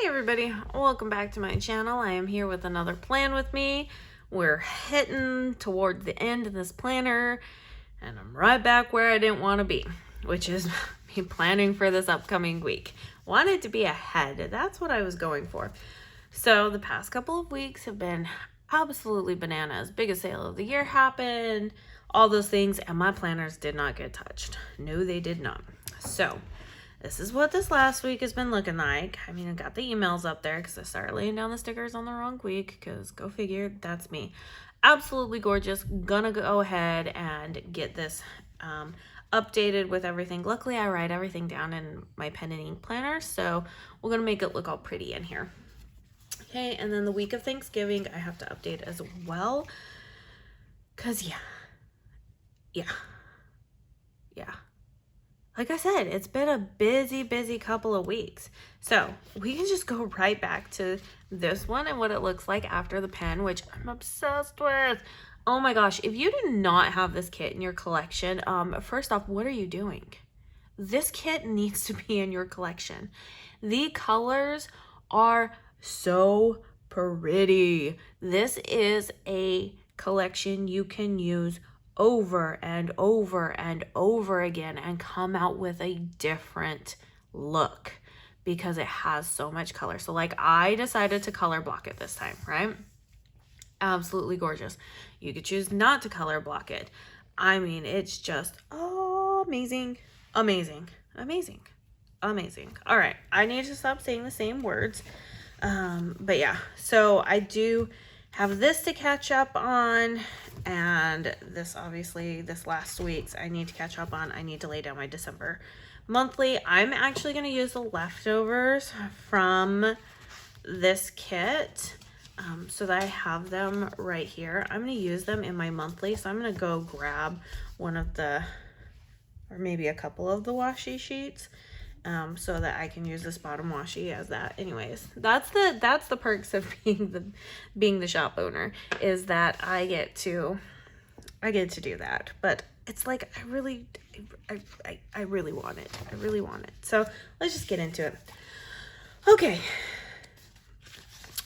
Hey everybody, welcome back to my channel. I am here with another plan with me. We're hitting toward the end of this planner and I'm right back where I didn't want to be, which is me planning for this upcoming week. Wanted to be ahead, that's what I was going for. So the past couple of weeks have been absolutely bananas. Biggest sale of the year happened, all those things, and my planners did not get touched. No, they did not. So this is what this last week has been looking like. I mean, I got the emails up there because I started laying down the stickers on the wrong week because go figure, that's me. Absolutely gorgeous. Gonna go ahead and get this updated with everything. Luckily, I write everything down in my pen and ink planner, so we're gonna make it look all pretty in here. Okay, and then the week of Thanksgiving, I have to update as well because yeah. Like I said, it's been a busy couple of weeks. So we can just go right back to this one and what it looks like after the pen, which I'm obsessed with. Oh my gosh, if you do not have this kit in your collection, first off, what are you doing? This kit needs to be in your collection. The colors are so pretty. This is a collection you can use over and over and over again and come out with a different look because it has so much color. So like I decided to color block it this time, right? Absolutely gorgeous. You could choose not to color block it. I mean, it's just amazing. All right, I need to stop saying the same words. But yeah, so I do have this to catch up on, and this obviously this last week's I need to catch up on. I need to lay down my December monthly. I'm actually going to use the leftovers from this kit so that I have them right here. I'm going to use them in my monthly, so I'm going to go grab one of the, or maybe a couple of the washi sheets so that I can use this bottom washi as that. Anyways, that's the perks of being the shop owner, is that I get to do that. But it's like I really want it. I really want it. So let's just get into it. Okay.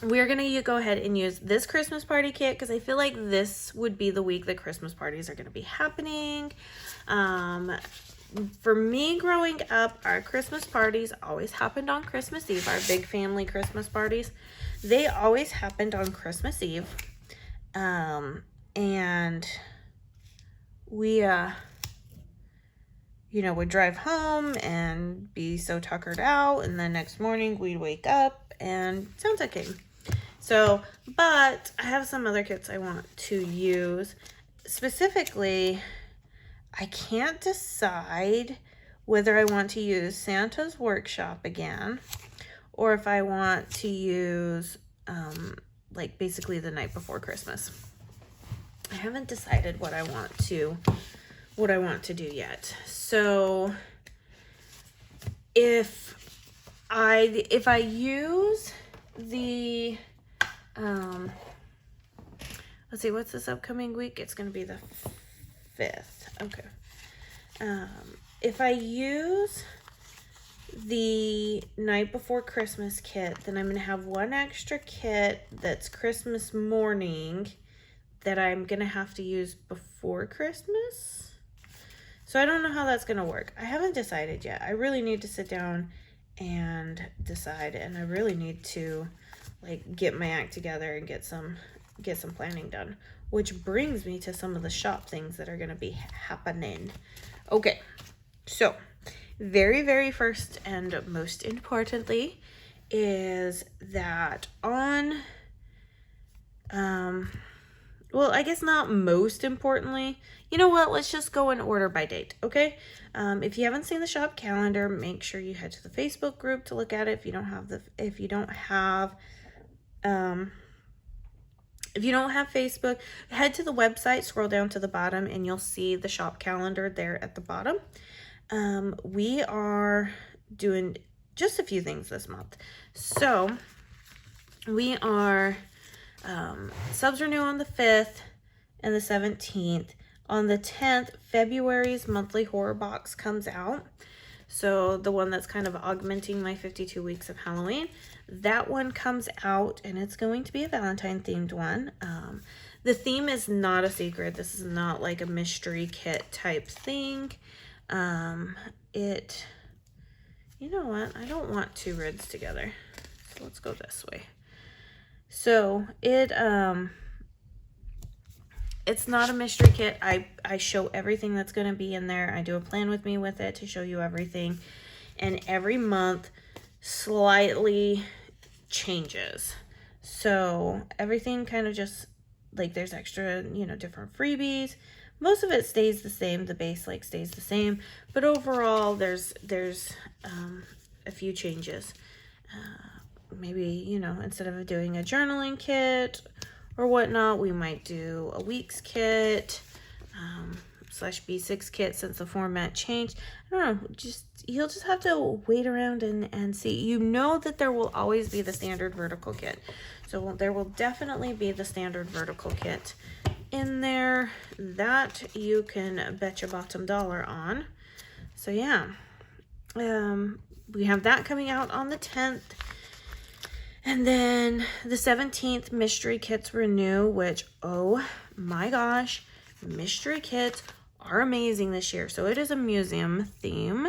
We're gonna go ahead and use this Christmas party kit because I feel like this would be the week that Christmas parties are gonna be happening. For me growing up, our Christmas parties always happened on Christmas Eve. Our big family Christmas parties, they always happened on Christmas Eve. And we, would drive home and be so tuckered out. And then next morning we'd wake up and sounds like it. So, but I have some other kits I want to use. Specifically, I can't decide whether I want to use Santa's Workshop again or if I want to use like basically the night before Christmas. I haven't decided what I want to do yet. So if I use the let's see, what's this upcoming week? It's going to be the 5th. Okay. If I use the night before Christmas kit, then I'm going to have one extra kit that's Christmas morning that I'm going to have to use before Christmas. So I don't know how that's going to work. I haven't decided yet. I really need to sit down and decide, and I really need to like get my act together and get some planning done, which brings me to some of the shop things that are going to be happening. Okay, so very first and most importantly is that on well, I guess not most importantly, you know what, let's just go in order by date. Okay, if you haven't seen the shop calendar, make sure you head to the Facebook group to look at it. If you don't have Facebook, head to the website, scroll down to the bottom, and you'll see the shop calendar there at the bottom. We are doing just a few things this month. So we are, subs renew on the 5th and the 17th. On the 10th, February's monthly horror box comes out. So the one that's kind of augmenting my 52 weeks of Halloween, that one comes out, and it's going to be a Valentine themed one. The theme is not a secret. This is not like a mystery kit type thing. You know what? I don't want two rids together. So let's go this way. So it's not a mystery kit. I show everything that's going to be in there. I do a plan with me with it to show you everything. And every month slightly changes. So everything kind of just, like, there's extra, you know, different freebies. Most of it stays the same. The base like stays the same. But overall, there's a few changes. Maybe, you know, instead of doing a journaling kit or whatnot, we might do a weeks kit, slash B6 kit, since the format changed. I don't know, you'll just have to wait around and see. You know that there will always be the standard vertical kit. So there will definitely be the standard vertical kit in there. That you can bet your bottom dollar on. So yeah, we have that coming out on the 10th. And then the 17th, mystery kits renew, which, oh my gosh, mystery kits are amazing this year. So it is a museum theme,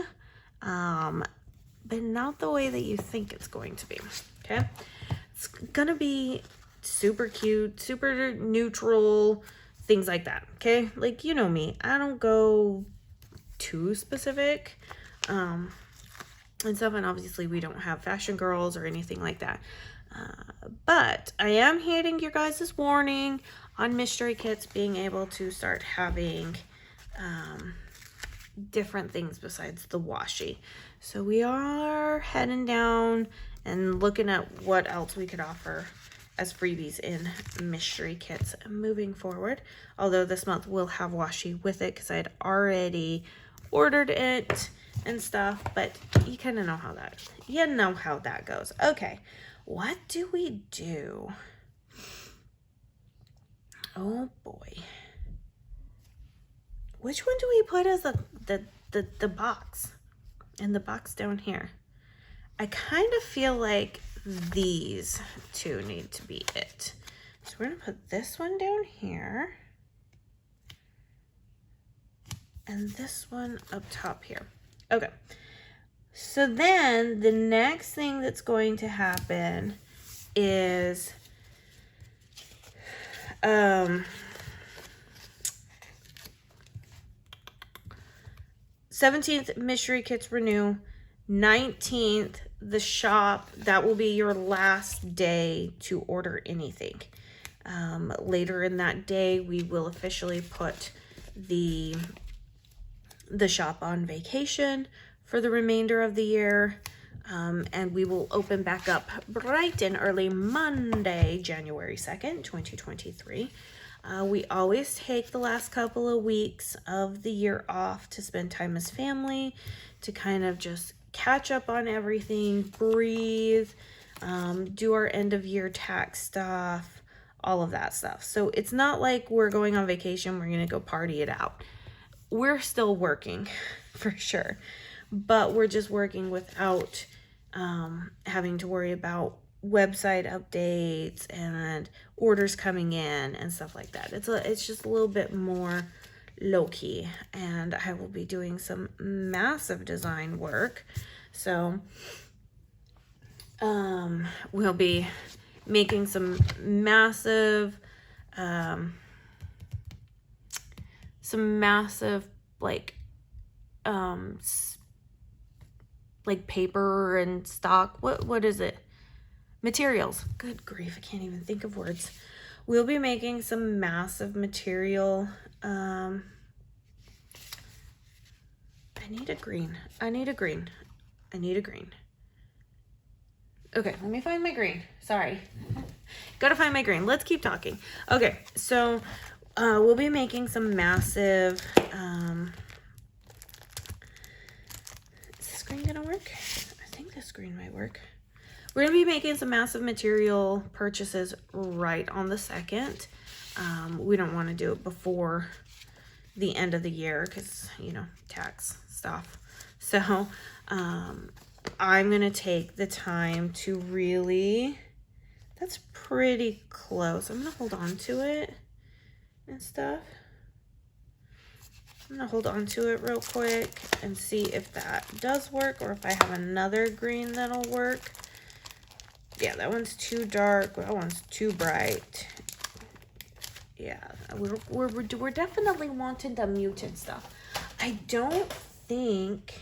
but not the way that you think it's going to be, okay? It's gonna be super cute, super neutral, things like that, okay? Like, you know me, I don't go too specific, and stuff, and obviously we don't have fashion girls or anything like that. But I am hitting your guys' warning on mystery kits being able to start having different things besides the washi. So we are heading down and looking at what else we could offer as freebies in mystery kits moving forward. Although this month we'll have washi with it because I had already ordered it and stuff, but you kind of know how that goes. Okay, what do we do? Oh boy, which one do we put as the box? And the box down here, I kind of feel like these two need to be it. So we're gonna put this one down here and this one up top here. Okay, so then the next thing that's going to happen is 17th, mystery kits renew. 19th, the shop, that will be your last day to order anything. Later in that day, we will officially put the shop on vacation for the remainder of the year. And we will open back up bright and early Monday, January 2nd, 2023. We always take the last couple of weeks of the year off to spend time as family, to kind of just catch up on everything, breathe, do our end of year tax stuff, all of that stuff. So it's not like we're going on vacation, we're going to go party it out. We're still working for sure, but we're just working without having to worry about website updates and orders coming in and stuff like that. It's just a little bit more low-key, and I will be doing some massive design work. So we'll be making some massive like paper and stock, what is it, materials, good grief, I can't even think of words. We'll be making some massive material. I need a green. Okay, let me find my green. Sorry. Gotta find my green. Let's keep talking. Okay, so we'll be making some massive, is this green gonna work? I think this green might work. We're gonna be making some massive material purchases right on the 2nd. We don't want to do it before the end of the year because, you know, tax stuff. So I'm gonna take the time to really, that's pretty close. I'm gonna hold on to it and stuff. I'm gonna hold on to it real quick and see if that does work, or if I have another green that'll work. Yeah, that one's too dark. That one's too bright. Yeah, we're definitely wanting the muted stuff. I don't think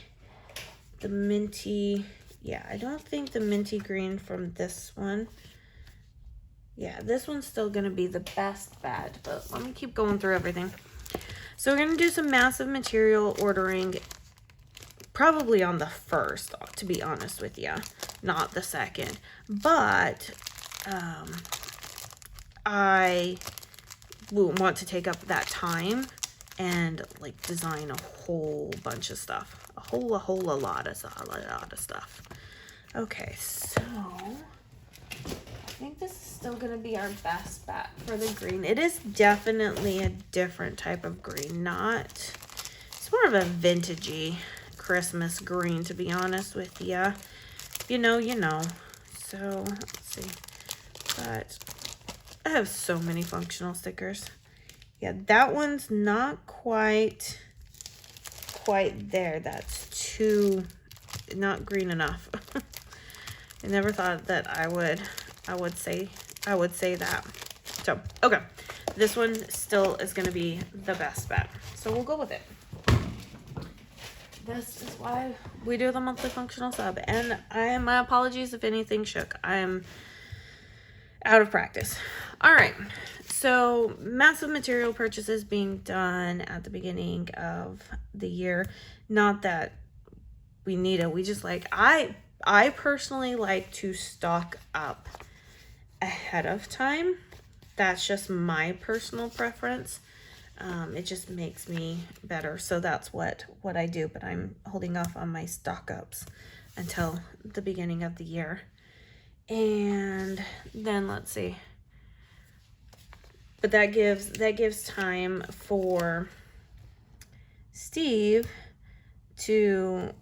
the minty, yeah, I don't think the minty green from this one, yeah, this one's still gonna be the best bet, but let me keep going through everything. So we're gonna do some massive material ordering, probably on the 1st, to be honest with you, not the 2nd. But I want to take up that time and like design a whole bunch of stuff, a lot of stuff. Okay, so I think this is still gonna be our best bet for the green. It is definitely a different type of green, it's more of a vintagey Christmas green, to be honest with you. You know. So let's see, but I have so many functional stickers. Yeah, that one's not quite there. That's too not green enough. I never thought that I would say that. So okay, this one still is going to be the best bet, so we'll go with it. This is why we do the monthly functional sub, and my apologies if anything shook. I am out of practice. All right, so massive material purchases being done at the beginning of the year. Not that we need it. We just like, I personally like to stock up ahead of time. That's just my personal preference. It just makes me better. So that's what I do, but I'm holding off on my stock ups until the beginning of the year. And then let's see. But that gives time for Steve to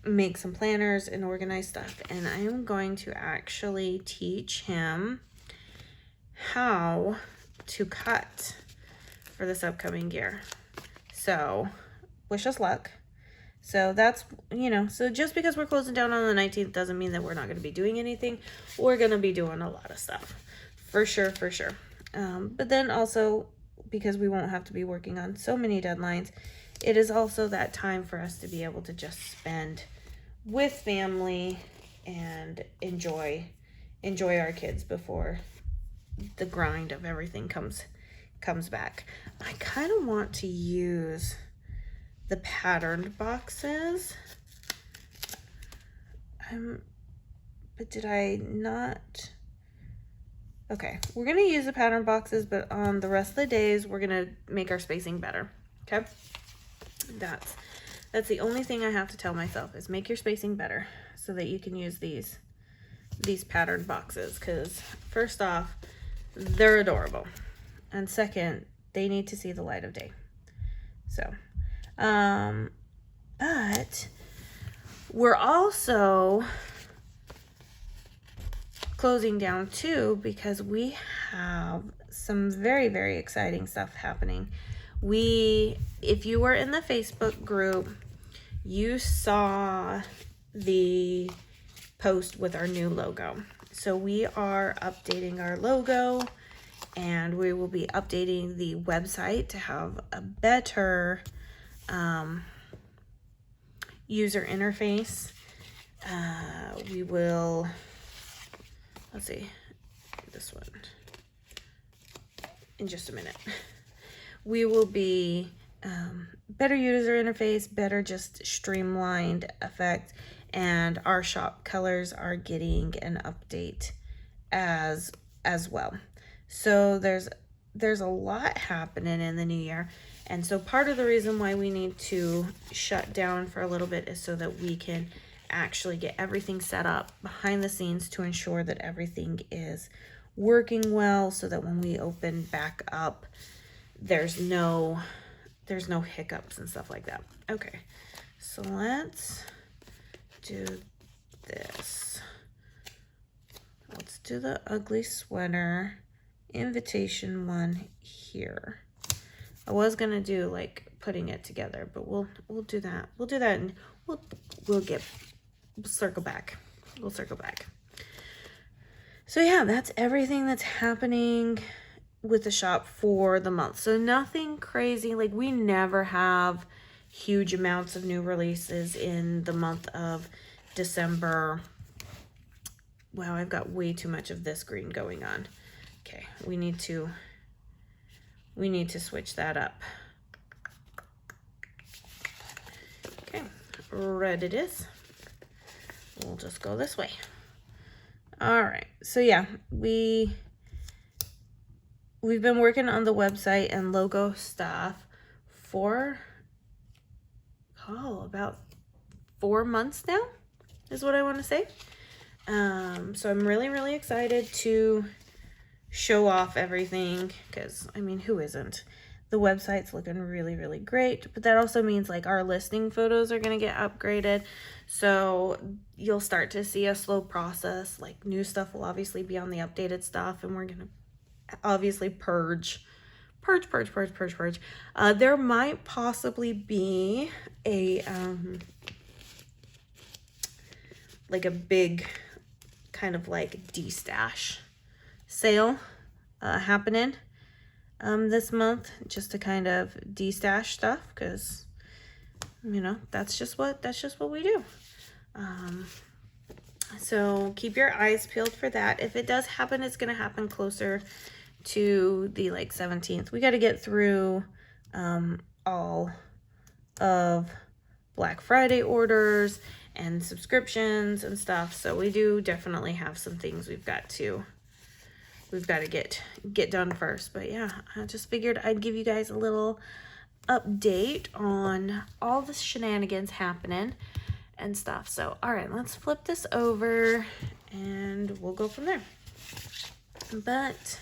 make some planners and organize stuff. And I am going to actually teach him how to cut for this upcoming year. So wish us luck. So that's, so just because we're closing down on the 19th doesn't mean that we're not going to be doing anything. We're going to be doing a lot of stuff for sure. But then also, because we won't have to be working on so many deadlines, it is also that time for us to be able to just spend with family and enjoy our kids before the grind of everything comes back. I kind of want to use the patterned boxes. But did I not? Okay, we're gonna use the pattern boxes, but on the rest of the days, we're gonna make our spacing better. Okay, that's the only thing I have to tell myself, is make your spacing better so that you can use these patterned boxes. Because first off, they're adorable, and second, they need to see the light of day. So, but we're also closing down too, because we have some very, very exciting stuff happening. If you were in the Facebook group, you saw the post with our new logo. So we are updating our logo, and we will be updating the website to have a better user interface. We will, let's see, this one in just a minute. We will be better user interface, better just streamlined effect, and our shop colors are getting an update as well. So there's a lot happening in the new year. And so part of the reason why we need to shut down for a little bit is so that we can actually get everything set up behind the scenes to ensure that everything is working well, so that when we open back up, there's no hiccups and stuff like that. Okay, So let's do this. Let's do the ugly sweater invitation one here. I was gonna do like putting it together, but we'll do that. We'll do that, and we'll circle back. We'll circle back. So yeah, that's everything that's happening with the shop for the month. So nothing crazy. Like, we never have huge amounts of new releases in the month of December. Wow, I've got way too much of this green going on. Okay, we need to switch that up. Okay, red it is. We'll just go this way. All right, so yeah, we've been working on the website and logo stuff for about 4 months now, is what I want to say. So I'm really excited to show off everything, because I mean, who isn't? The website's looking really great, but that also means like our listing photos are going to get upgraded. So you'll start to see a slow process. Like, new stuff will obviously be on the updated stuff, and we're going to obviously purge. There might possibly be a like a big kind of like de-stash sale happening this month, just to kind of de-stash stuff, because you know, that's just what we do. So keep your eyes peeled for that. If it does happen, it's going to happen closer to the like 17th. We got to get through all of Black Friday orders and subscriptions and stuff. So we do definitely have some things we've got to get done first. But yeah, I just figured I'd give you guys a little update on all the shenanigans happening and stuff. So all right, let's flip this over and we'll go from there. But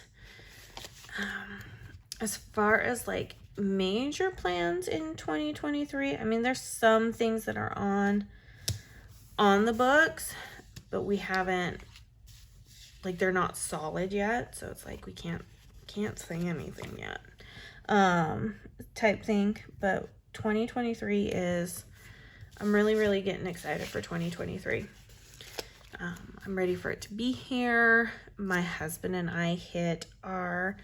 as far as like major plans in 2023, I mean, there's some things that are on the books, but we haven't, like, they're not solid yet, so it's like we can't say anything yet type thing. But 2023 is, I'm really getting excited for 2023. I'm ready for it to be here. My husband and I hit our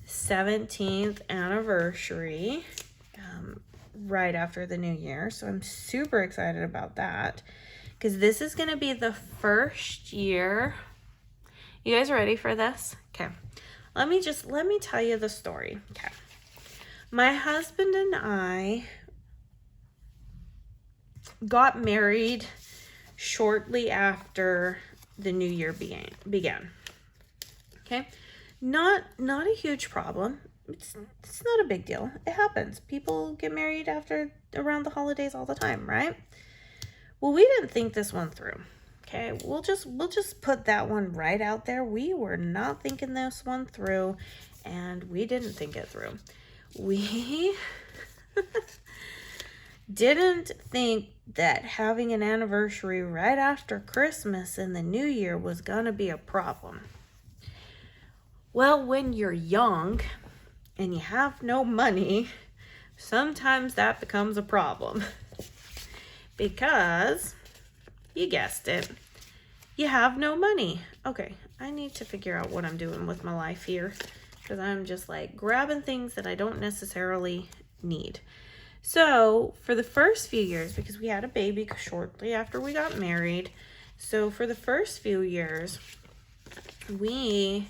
17th anniversary right after the new year, so I'm super excited about that, because this is going to be the first year. You guys ready for this? Okay, let me tell you the story. Okay, my husband and I got married shortly after the new year began. Okay, not a huge problem. It's not a big deal. It happens. People get married around the holidays all the time, right? Well, we didn't think this one through. Okay, we'll just put that one right out there. We were not thinking this one through, and we didn't think it through. We didn't think that having an anniversary right after Christmas and the New Year was gonna be a problem. Well, when you're young and you have no money, sometimes that becomes a problem. Because, you guessed it, you have no money. Okay, I need to figure out what I'm doing with my life here, because I'm just like grabbing things that I don't necessarily need. So for the first few years, because we had a baby shortly after we got married, so for the first few years, we,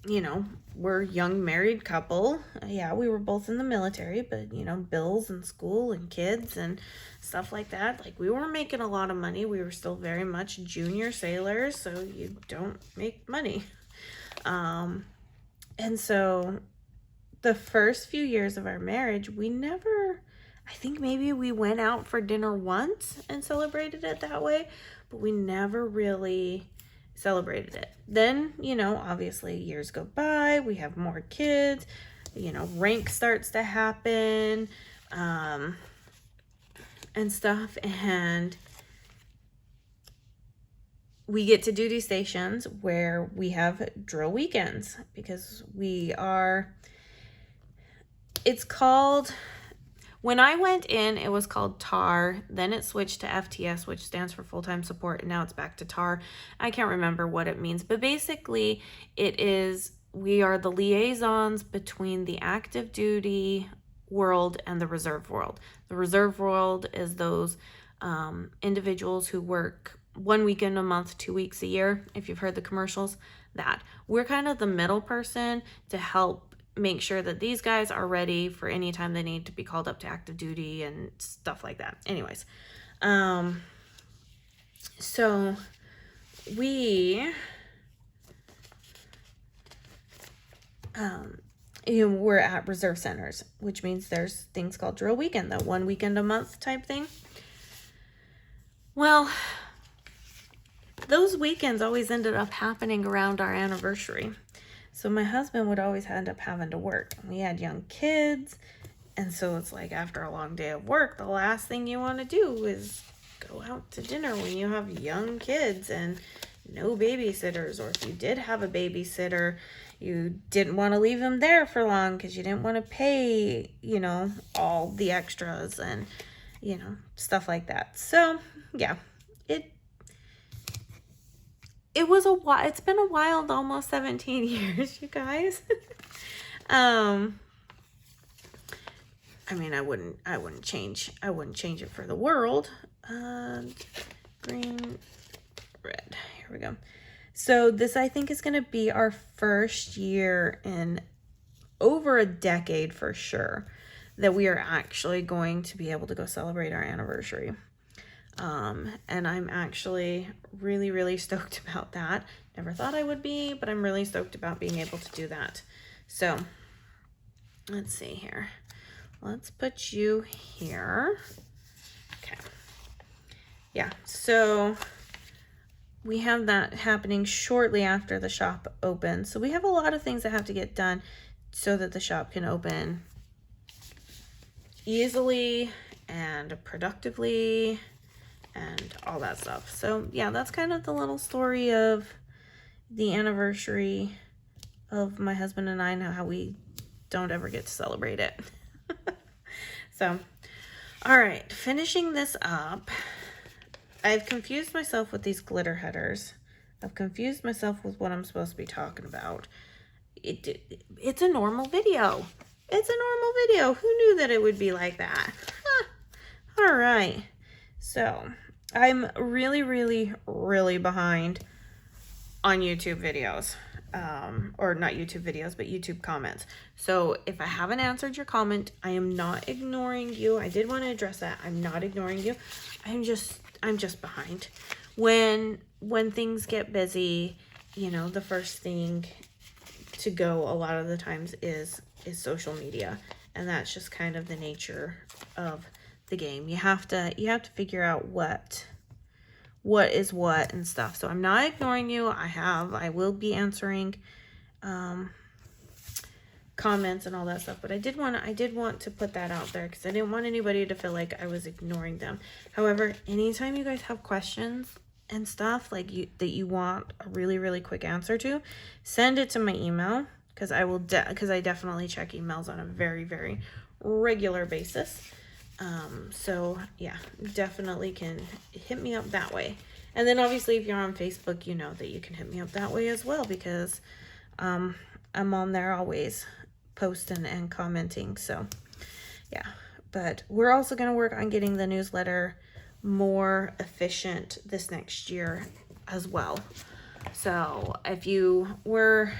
you know, we're a young married couple. Yeah, we were both in the military, but you know, bills and school and kids and stuff like that. Like, we weren't making a lot of money. We were still very much junior sailors, so you don't make money. And so the first few years of our marriage, we never, I think maybe we went out for dinner once and celebrated it that way, but we never really celebrated it. Then, you know, obviously years go by, we have more kids, you know, rank starts to happen, and stuff, and we get to duty stations where we have drill weekends because it's called, when I went in, it was called TAR. Then it switched to FTS, which stands for full-time support. And now it's back to TAR. I can't remember what it means, but basically we are the liaisons between the active duty world and the reserve world. The reserve world is those individuals who work 1 weekend a month, 2 weeks a year. If you've heard the commercials, that we're kind of the middle person to help make sure that these guys are ready for any time they need to be called up to active duty and stuff like that. Anyways, so we're at reserve centers, which means there's things called drill weekend, that 1 weekend a month type thing. Well, those weekends always ended up happening around our anniversary. So my husband would always end up having to work. We had young kids, and so it's like after a long day of work, the last thing you want to do is go out to dinner when you have young kids and no babysitters. Or if you did have a babysitter, you didn't want to leave them there for long because you didn't want to pay, all the extras and, stuff like that. So, yeah, it's been a wild, almost 17 years, you guys. I mean, I wouldn't change it for the world. Green, red, here we go. So this, I think, is going to be our first year in over a decade for sure that we are actually going to be able to go celebrate our anniversary. And I'm actually really, really stoked about that. Never thought I would be, but I'm really stoked about being able to do that. So let's see here. Let's put you here. Okay. Yeah. So we have that happening shortly after the shop opens. So we have a lot of things that have to get done so that the shop can open easily and productively and all that stuff. So yeah, that's kind of the little story of the anniversary of my husband and I, and how we don't ever get to celebrate it. So, all right, finishing this up. I've confused myself with these glitter headers. I've confused myself with what I'm supposed to be talking about. It's a normal video. It's a normal video. Who knew that it would be like that? Huh. All right. So I'm really, really, really behind on YouTube videos. Or not YouTube videos, but YouTube comments. So if I haven't answered your comment, I am not ignoring you. I did want to address that. I'm not ignoring you. I'm just behind. When things get busy, the first thing to go a lot of the times is social media. And that's just kind of the nature of the game. You have to figure out what is what and stuff. So I'm not ignoring you. I will be answering comments and all that stuff, but I did want to put that out there because I didn't want anybody to feel like I was ignoring them. However, anytime you guys have questions and stuff that you want a really, really quick answer to, send it to my email, because I definitely check emails on a very, very regular basis. So yeah, definitely can hit me up that way. And then obviously if you're on Facebook, you know that you can hit me up that way as well, because I'm on there always posting and commenting. So yeah, but we're also going to work on getting the newsletter more efficient this next year as well. So if you were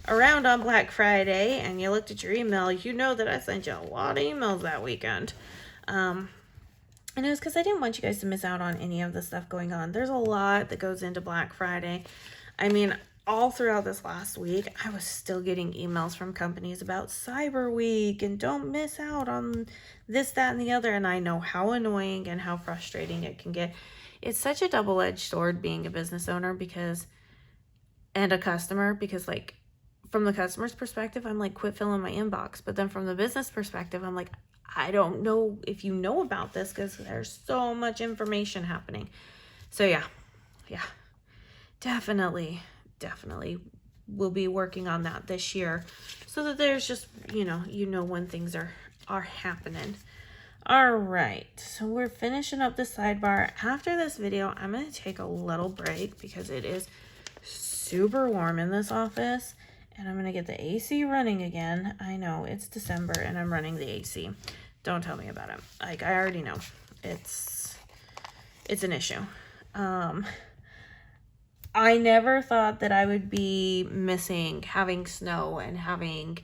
around on Black Friday and you looked at your email, you know that I sent you a lot of emails that weekend. And it was because I didn't want you guys to miss out on any of the stuff going on. There's a lot that goes into Black Friday. I mean, all throughout this last week, I was still getting emails from companies about Cyber Week and don't miss out on this, that, and the other. And I know how annoying and how frustrating it can get. It's such a double-edged sword being a business owner and a customer, because from the customer's perspective, I'm like, quit filling my inbox. But then from the business perspective, I'm like, I don't know if you know about this because there's so much information happening. So yeah, definitely we'll be working on that this year so that there's just, you know when things are happening. All right, so we're finishing up the sidebar. After this video, I'm going to take a little break because it is super warm in this office, and I'm going to get the AC running again. I know it's December and I'm running the AC. Don't tell me about it. Like, I already know it's an issue. I never thought that I would be missing having snow and having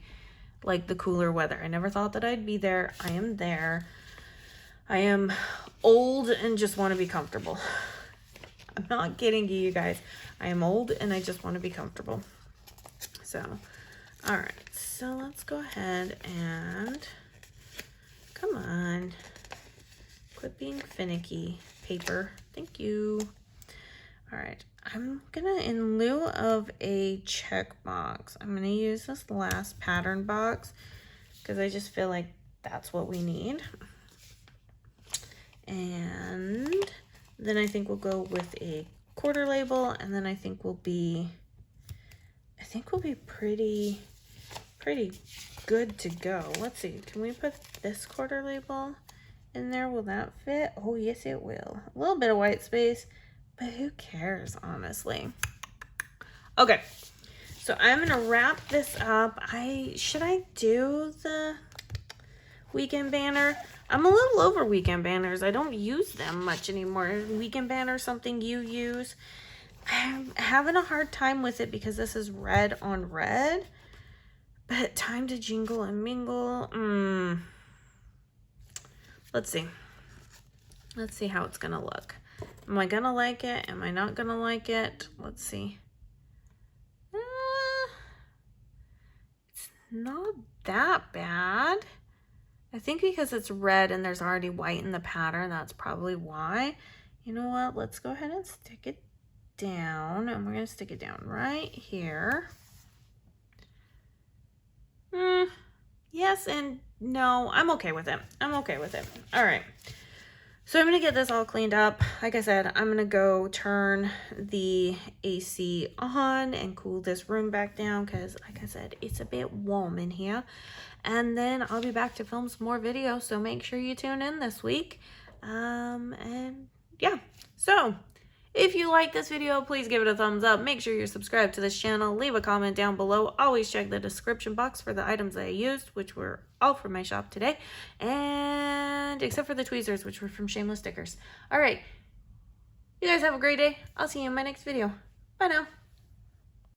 like the cooler weather. I never thought that I'd be there. I am there. I am old and just want to be comfortable. I'm not kidding you guys. I am old and I just want to be comfortable. So, all right. So let's go ahead and, come on. Quit being finicky. Paper. Thank you. All right. I'm gonna, in lieu of a check box, I'm gonna use this last pattern box because I just feel like that's what we need. And then I think we'll go with a quarter label, and then I think we'll be pretty good to go. Let's see, can we put this quarter label in there? Will that fit? Oh yes, it will. A little bit of white space, but who cares, honestly? Okay, so I'm gonna wrap this up. Should I do the weekend banner? I'm a little over weekend banners. I don't use them much anymore. Weekend banner, something you use. I'm having a hard time with it because this is red on red. But time to jingle and mingle. Let's see. Let's see how it's gonna look. Am I gonna like it? Am I not gonna like it? Let's see. It's not that bad. I think because it's red and there's already white in the pattern, that's probably why. You know what? Let's go ahead and stick it down, and we're gonna stick it down right here. Yes and no. I'm okay with it. I'm okay with it. All right. So I'm going to get this all cleaned up. Like I said, I'm going to go turn the AC on and cool this room back down because, like I said, it's a bit warm in here. And then I'll be back to film some more videos, so make sure you tune in this week. And yeah, so if you like this video, please give it a thumbs up. Make sure you're subscribed to this channel. Leave a comment down below. Always check the description box for the items that I used, which were all from my shop today. And except for the tweezers, which were from Shameless Stickers. All right. You guys have a great day. I'll see you in my next video. Bye now.